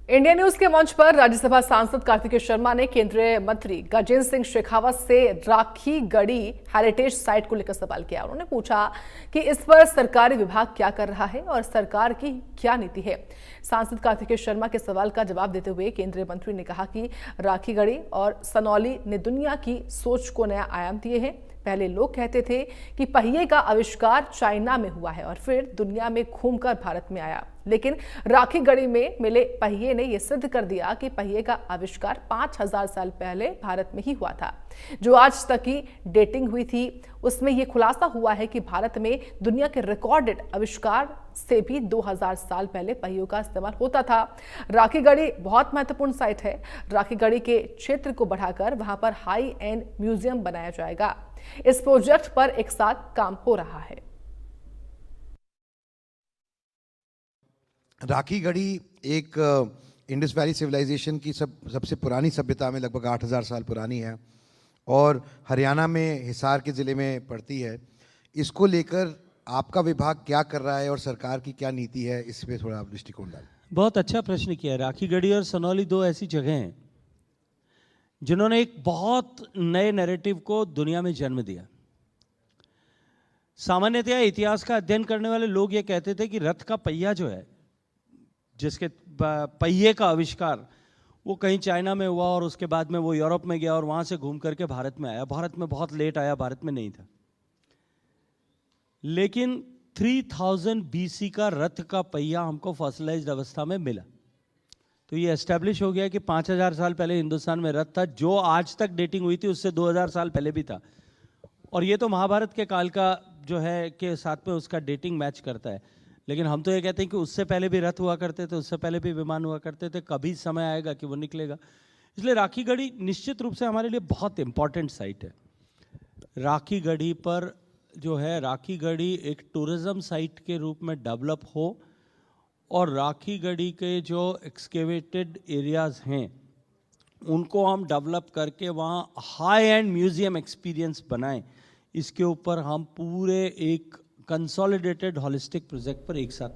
India news के मंच पर राज्यसभा सांसद कार्तिकेय शर्मा ने केंद्रीय मंत्री गजेंद्र सिंह शेखावत से राखी गढ़ी हेरिटेज साइट को लेकर सवाल किया। उन्होंने पूछा कि इस पर सरकारी विभाग क्या कर रहा है और सरकार की क्या नीति है। सांसद कार्तिकेय शर्मा के सवाल का जवाब देते हुए केंद्रीय मंत्री ने कहा कि राखी गढ़ी और सनौली ने दुनिया की सोच को नया आयाम दिए हैं। पहले लोग कहते थे कि पहिए का आविष्कार चाइना में हुआ है और फिर दुनिया में घूमकर भारत में आया, लेकिन राखी गढ़ी में मिले पहिए ने यह सिद्ध कर दिया कि पहिए का आविष्कार 5000 साल पहले भारत में ही हुआ था। जो आज तक की डेटिंग हुई थी उसमें यह खुलासा हुआ है कि भारत में दुनिया के रिकॉर्डेड आविष्कार से भी 2000 साल पहले पहियों का इस्तेमाल होता था। राखी गढ़ी बहुत महत्वपूर्ण साइट है। राखी गढ़ी के क्षेत्र को बढ़ाकर वहां पर हाई एंड म्यूजियम बनाया जाएगा। इस प्रोजेक्ट पर एक साथ काम हो रहा है। राखी गढ़ी एक इंडस वैली सिविलाइजेशन की सबसे पुरानी सभ्यता में लगभग 8000 साल पुरानी है और हरियाणा में हिसार के ज़िले में पड़ती है। इसको लेकर आपका विभाग क्या कर रहा है और सरकार की क्या नीति है, इस पे थोड़ा आप दृष्टिकोण डालें। बहुत अच्छा प्रश्न किया। राखी गढ़ी और सनौली दो ऐसी जगह हैं जिन्होंने एक बहुत नए नैरेटिव को दुनिया में जन्म दिया। सामान्यतया इतिहास का अध्ययन करने वाले लोग ये कहते थे कि रथ का पहिया जो है, जिसके पहिए का आविष्कार वो कहीं चाइना में हुआ और उसके बाद में वो यूरोप में गया और वहां से घूम करके भारत में आया। भारत में बहुत लेट आया, भारत में नहीं था। लेकिन 3000 BC का रथ का पहिया हमको फॉसिलाइज्ड अवस्था में मिला, तो ये एस्टेब्लिश हो गया कि 5000 साल पहले हिंदुस्तान में रथ था। जो आज तक डेटिंग हुई थी उससे 2000 साल पहले भी था, और ये तो महाभारत के काल का जो है के साथ में उसका डेटिंग मैच करता है। लेकिन हम तो ये कहते हैं कि उससे पहले भी रथ हुआ करते थे, उससे पहले भी विमान हुआ करते थे। कभी समय आएगा कि वो निकलेगा। इसलिए राखी गढ़ी निश्चित रूप से हमारे लिए बहुत इंपॉर्टेंट साइट है। राखी गढ़ी पर जो है, राखी गढ़ी एक टूरिज्म साइट के रूप में डेवलप हो और राखी गढ़ी के जो एक्सकेवेटेड एरियाज़ हैं उनको हम डेवलप करके वहाँ हाई एंड म्यूज़ियम एक्सपीरियंस बनाएं। इसके ऊपर हम पूरे एक कंसोलिडेटेड हॉलिस्टिक प्रोजेक्ट पर एक साथ